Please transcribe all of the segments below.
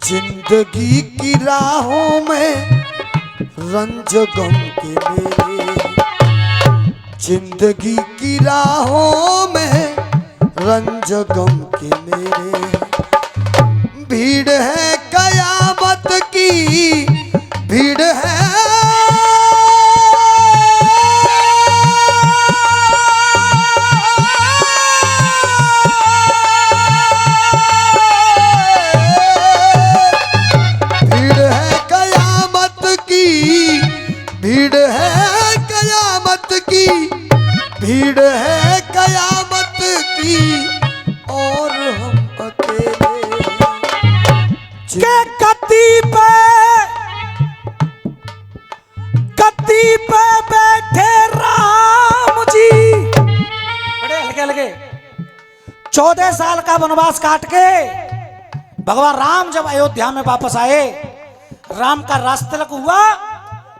जिंदगी की राहों में रंज गम के मेरे, जिंदगी की राहों में रंज गम के मेरे। भीड़ है कयामत की, भीड़ है भीड़ है कयामत की और हम अकेले के गद्दी पे बैठे राम जी। बड़े हल्के हल्के 14 साल का वनवास काट के भगवान राम जब अयोध्या में वापस आए, राम का राजतिलक हुआ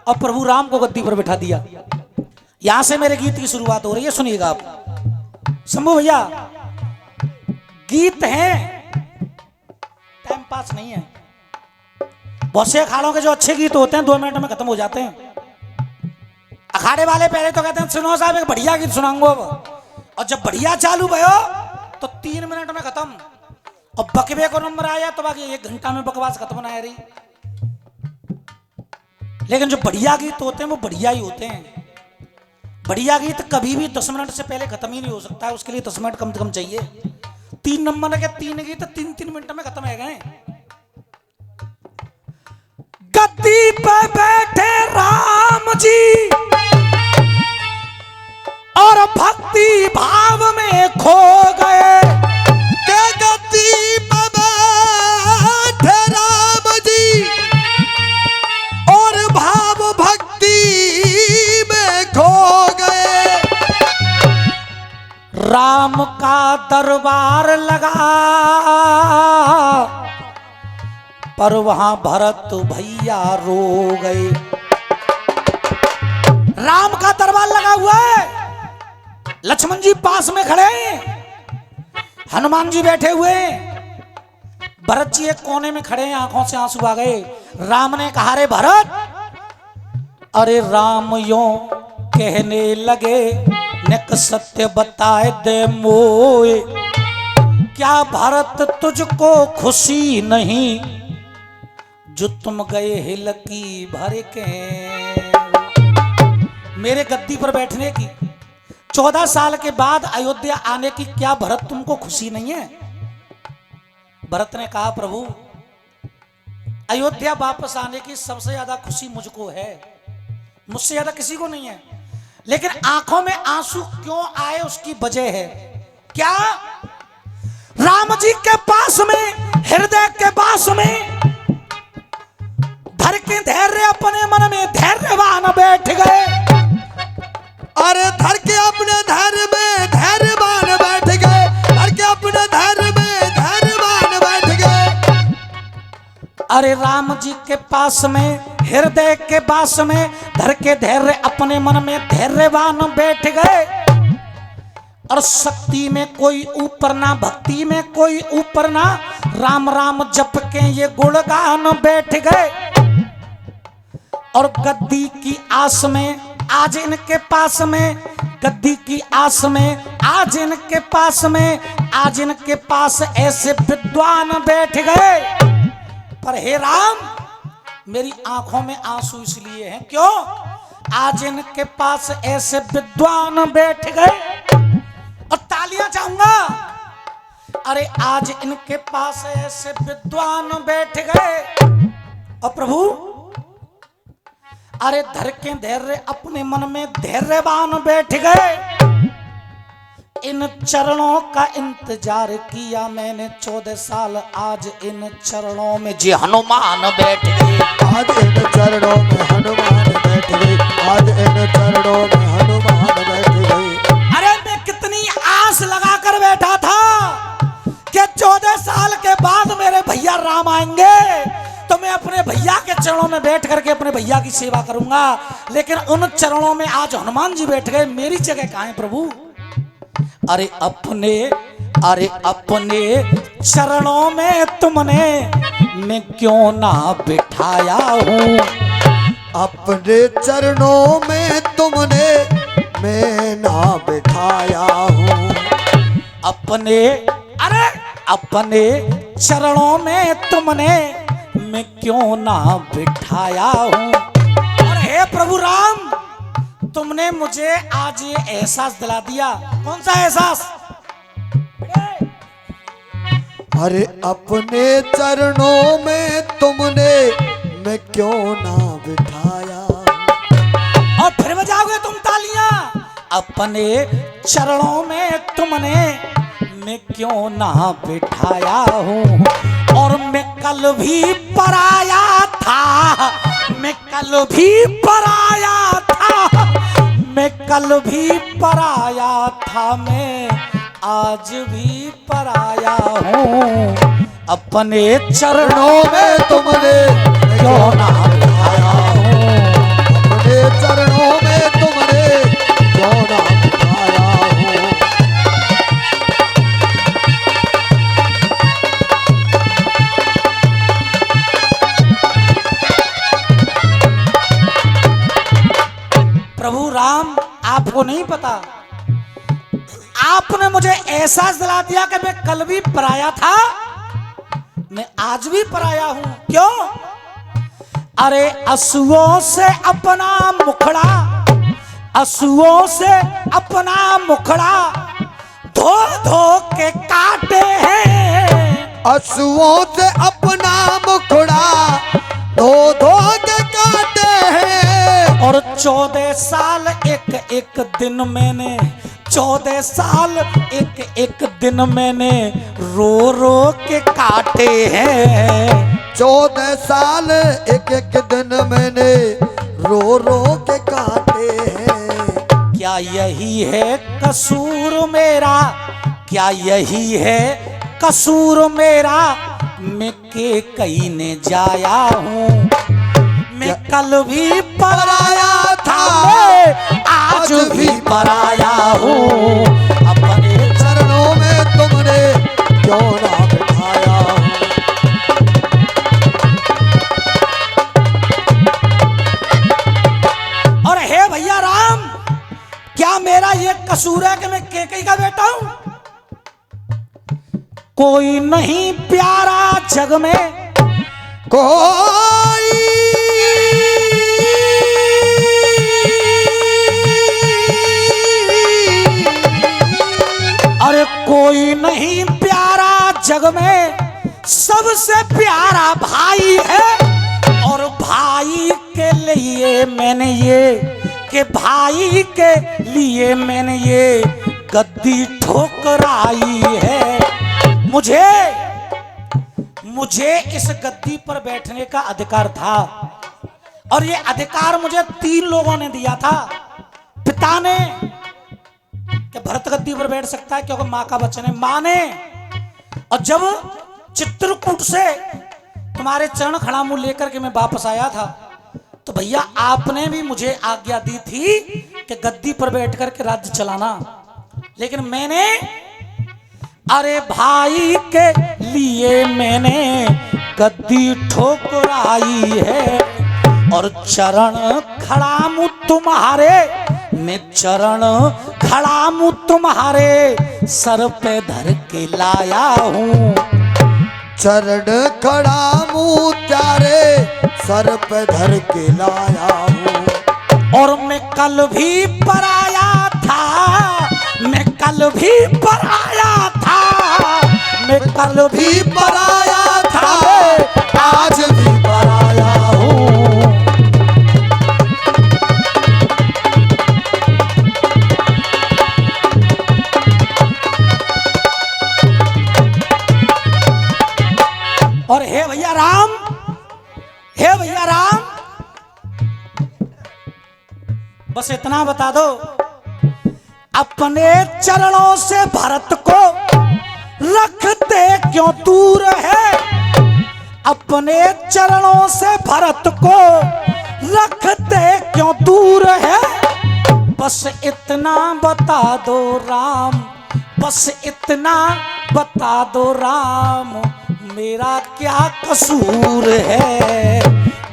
और प्रभु राम को गद्दी पर बैठा दिया। यहां से मेरे गीत की शुरुआत हो रही है, सुनिएगा आप। शंभू भैया, गीत हैं, टाइम पास नहीं है। बहुत से अखाड़ों के जो अच्छे गीत होते हैं 2 मिनट में खत्म हो जाते हैं। अखाड़े वाले पहले तो कहते हैं सुनो साहब एक बढ़िया गीत सुनाऊंगा, और जब बढ़िया चालू भयो तो 3 मिनट में खत्म, और बकवे को नंबर आया तो बाकी 1 घंटा में बकवास खत्म ना रही। लेकिन जो बढ़िया गीत होते हैं वो बढ़िया ही होते हैं। बढ़िया गीत कभी भी 10 मिनट से पहले खत्म ही नहीं हो सकता है, उसके लिए 10 मिनट कम से कम चाहिए। 3 नंबर के 3 गीत 3-3 मिनट में खत्म हो गए। गद्दी पे बैठे राम जी और भक्ति भाव में खो गए। गद्दी पे बैठे राम जी और भाव भक्ति में खो गए। राम का दरबार लगा पर वहां भरत भैया रो गए। राम का दरबार लगा हुआ है, लक्ष्मण जी पास में खड़े हैं, हनुमान जी बैठे हुए हैं, भरत जी एक कोने में खड़े हैं, आंखों से आंसू आ गए। राम ने कहा रे भरत, अरे राम यों कहने लगे नेक सत्य बताए दे मोए, क्या भरत तुझको खुशी नहीं जो तुम गए हिल की भर के। मेरे गद्दी पर बैठने की 14 साल के बाद अयोध्या आने की क्या भरत तुमको खुशी नहीं है? भरत ने कहा प्रभु अयोध्या वापस आने की सबसे ज्यादा खुशी मुझको है, मुझसे ज्यादा किसी को नहीं है। लेकिन आंखों में आंसू क्यों आए उसकी वजह है क्या? राम जी के पास में हृदय के पास में धर के धैर्य अपने मन में धैर्यवान बैठ गए। अरे धर के अपने धैर्य में धैर्यवान बैठ गए, धर के अपने धैर्य में धैर्यवान बैठ गए। अरे राम जी के पास में हृदय के पास में धर के धैर्य अपने मन में धैर्यवान बैठ गए। और शक्ति में कोई ऊपर ना, भक्ति में कोई ऊपर ना, राम राम जप के ये गुणगान बैठ गए। और गद्दी की आस में आज इनके पास में, गद्दी की आस में आज इनके पास में, आज इनके पास ऐसे विद्वान बैठ गए। पर हे राम मेरी आंखों में आंसू इसलिए हैं, क्यों? आज इनके पास ऐसे विद्वान बैठ गए। और तालियां चाहूंगा, अरे आज इनके पास ऐसे विद्वान बैठ गए। और प्रभु अरे धर के धैर्य अपने मन में धैर्यवान बैठ गए। इन चरणों का इंतजार किया मैंने 14 साल, आज इन चरणों में जी हनुमान बैठ गए। आज इन चरणों में हनुमान बैठ गए, आज इन चरणों में हनुमान बैठ गए। अरे मैं कितनी आस लगा कर बैठा था कि 14 साल के बाद मेरे भैया राम आएंगे तो मैं अपने भैया के चरणों में बैठ करके अपने भैया की सेवा करूंगा। लेकिन उन चरणों में आज हनुमान जी बैठ गए, मेरी जगह कहां है प्रभु? अरे अपने चरणों में तुमने मैं क्यों ना बिठाया हूँ। अपने चरणों में तुमने मैं ना बिठाया हूँ। अपने अपने चरणों में तुमने मैं क्यों ना बिठाया हूँ। और हे प्रभु राम, तुमने मुझे आज ये एहसास दिला दिया। कौन सा एहसास? अरे अपने चरणों में तुमने मैं क्यों ना बिठाया। और फिर बजाओगे तुम तालियां। अपने चरणों में तुमने मैं क्यों ना बिठाया हूँ। और मैं कल भी पराया था, मैं कल भी पराया था, मैं कल भी पराया था, मैं आज भी पराया हूँ। अपने चरणों में तुमने क्यों ना बिठाया हूँ। अपने चरणों में तुमने क्यों ना बिठाया हूँ। प्रभु राम, आपको नहीं पता, आपने मुझे एहसास दिला दिया कि मैं कल भी पराया था, मैं आज भी पराया हूं। क्यों? अरे असुओं से अपना मुखड़ा, असुओं से अपना मुखड़ा धो धो के काटे हैं। असुओं से अपना मुखड़ा धो धो के काटे हैं। और 14 साल एक एक दिन मैंने, 14 साल एक एक दिन मैंने रो रो के काटे हैं। 14 साल एक एक दिन मैंने रो रो के काटे हैं। क्या यही है कसूर मेरा, क्या यही है कसूर मेरा, मैं के कहीं ने जाया हूँ। मैं कल भी पराया था, मैं आज भी पराया हूँ। अपने चरणों में तुमने क्यों ना बिठाया हूँ। और हे भैया राम, क्या मेरा ये कसूर है कि मैं केकई का बेटा हूं? कोई नहीं प्यारा जग में, कोई अरे कोई नहीं प्यारा जग में, सबसे प्यारा भाई है। और भाई के लिए मैंने ये, कि भाई के लिए मैंने ये गद्दी ठोकराई है। मुझे इस गद्दी पर बैठने का अधिकार था, और ये अधिकार मुझे 3 लोगों ने दिया था। पिता ने कि भरत गद्दी पर बैठ सकता है क्योंकि मां का वचन है, मां ने। और जब चित्रकूट से तुम्हारे चरण खड़ामूल लेकर के मैं वापस आया था, तो भैया आपने भी मुझे आज्ञा दी थी कि गद्दी पर बैठ करके राज्य चलाना। लेकिन मैंने, अरे भाई के लिए मैंने गद्दी ठोकराई है। और चरण खड़ा मुँह तुम्हारे, मैं चरण खड़ा मुँह तुम्हारे सर पे धर के लाया हूँ। चरण खड़ा मुँह त्यारे सर पे धर के लाया हूँ। और मैं कल भी पराया था, मैं कल भी पराया था, मैं कल भी पराया था, आज भी पराया हूँ। और हे भैया राम, हे भैया राम, बस इतना बता दो, अपने चरणों से भरत को रखते क्यों दूर है। अपने चरणों से भरत को रखते क्यों दूर है। बस इतना बता दो राम, बस इतना बता दो राम, मेरा क्या कसूर है,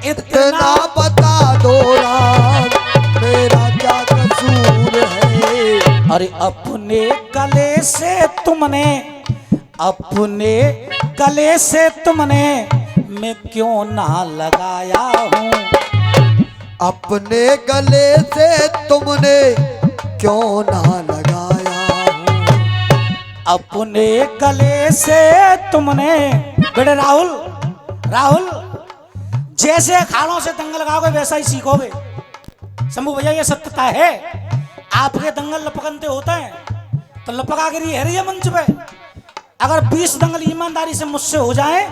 इतना बता दो राम, मेरा क्या कसूर है। अरे अपने गले से तुमने, अपने गले से तुमने मैं क्यों ना लगाया हूँ, अपने गले से तुमने क्यों ना लगाया हूँ। अपने गले से तुमने। बेटे राहुल, राहुल जैसे अखाड़ों से दंगल लगाओगे वैसा ही सीखोगे। शंभू भैया ये सत्यता है, आपके दंगल लपकनते होते हैं तो लपकागिरी है रही है मंच पे। अगर 20 दंगल ईमानदारी से मुझसे हो जाए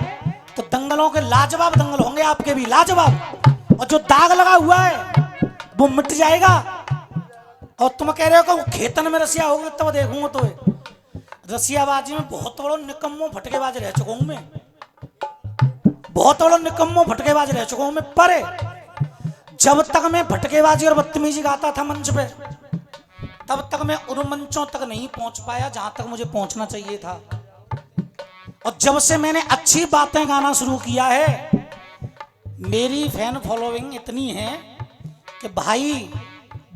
तो दंगलों के लाजवाब दंगल होंगे, आपके भी लाजवाब। और जो दाग लगा हुआ है वो मिट जाएगा। और तुम कह रहे हो कि खेतन में रसिया होगी तब देखूंगा। तो रसियाबाजी में बहुत बड़ो निकम्मो फटकेबाज रह चुका हूं मैं, बहुत बड़ो निकम्मो फटकेबाज रह चुका हूं मैं। पर जब तक मैं फटकेबाजी और बदतमीजी गाता था मंच पे, तब तक मैं उन मंचों तक नहीं पहुंच पाया जहां तक मुझे पहुंचना चाहिए था। और जब से मैंने अच्छी बातें गाना शुरू किया है, मेरी फैन फॉलोइंग इतनी है कि भाई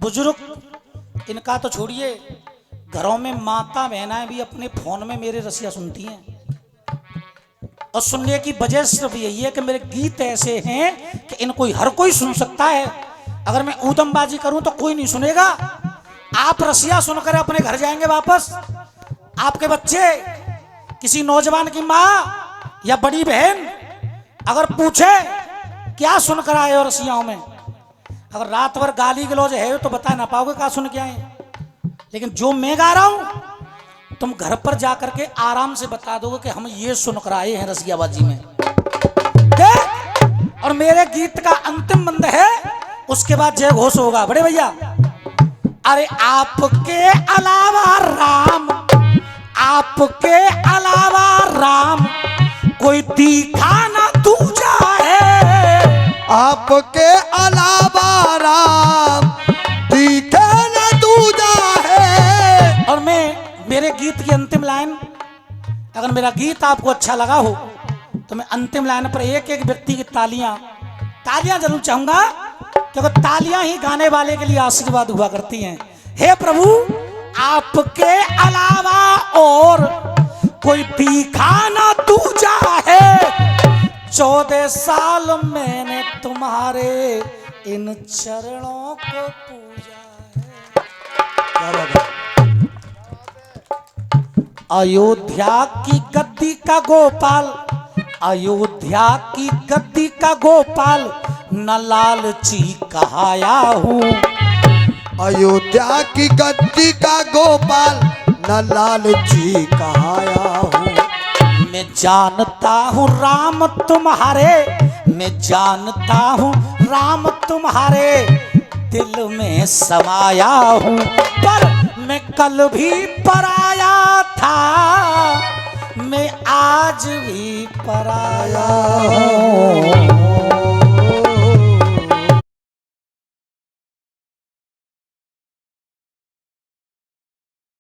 बुजुर्ग इनका तो छोड़िए, घरों में माता बहनाएं भी अपने फोन में मेरे रसिया सुनती हैं। और सुनने की वजह सिर्फ यही है कि मेरे गीत ऐसे हैं कि इनको हर कोई सुन सकता है। अगर मैं ऊधमबाजी करूं तो कोई नहीं सुनेगा। आप रसिया सुनकर अपने घर जाएंगे वापस। आपके बच्चे, किसी नौजवान की माँ या बड़ी बहन अगर पूछे क्या सुनकर आए हो रसियाओं में, अगर रात भर गाली गलौज है तो बता ना पाओगे क्या सुन के आए। लेकिन जो मैं गा रहा हूं तुम घर पर जाकर के आराम से बता दोगे कि हम ये सुनकर आए हैं रसियाबाजी में। और मेरे गीत का अंतिम बंद है, उसके बाद जय घोष होगा। बड़े भैया, अरे आपके अलावा राम, आपके अलावा राम कोई तीखा ना दूजा है, आपके अलावा राम तीखा ना दूजा है। और मैं मेरे गीत की अंतिम लाइन, अगर मेरा गीत आपको अच्छा लगा हो तो मैं अंतिम लाइन पर एक एक व्यक्ति की तालियां जरूर चाहूंगा, क्योंकि तालियां ही गाने वाले के लिए आशीर्वाद हुआ करती हैं। हे प्रभु, आपके अलावा और कोई तीखा ना दूजा है। 14 साल मैंने तुम्हारे इन चरणों को पूजा है। अयोध्या की गद्दी का गोपाल, अयोध्या की गद्दी का गोपाल न लालची कहाया हूँ, अयोध्या की गद्दी का गोपाल न लालची कहाया हूँ। मैं जानता हूँ राम तुम्हारे, मैं जानता हूँ राम तुम्हारे दिल में समाया हूँ। पर मैं कल भी पराया था, मैं आज भी पराया हूँ।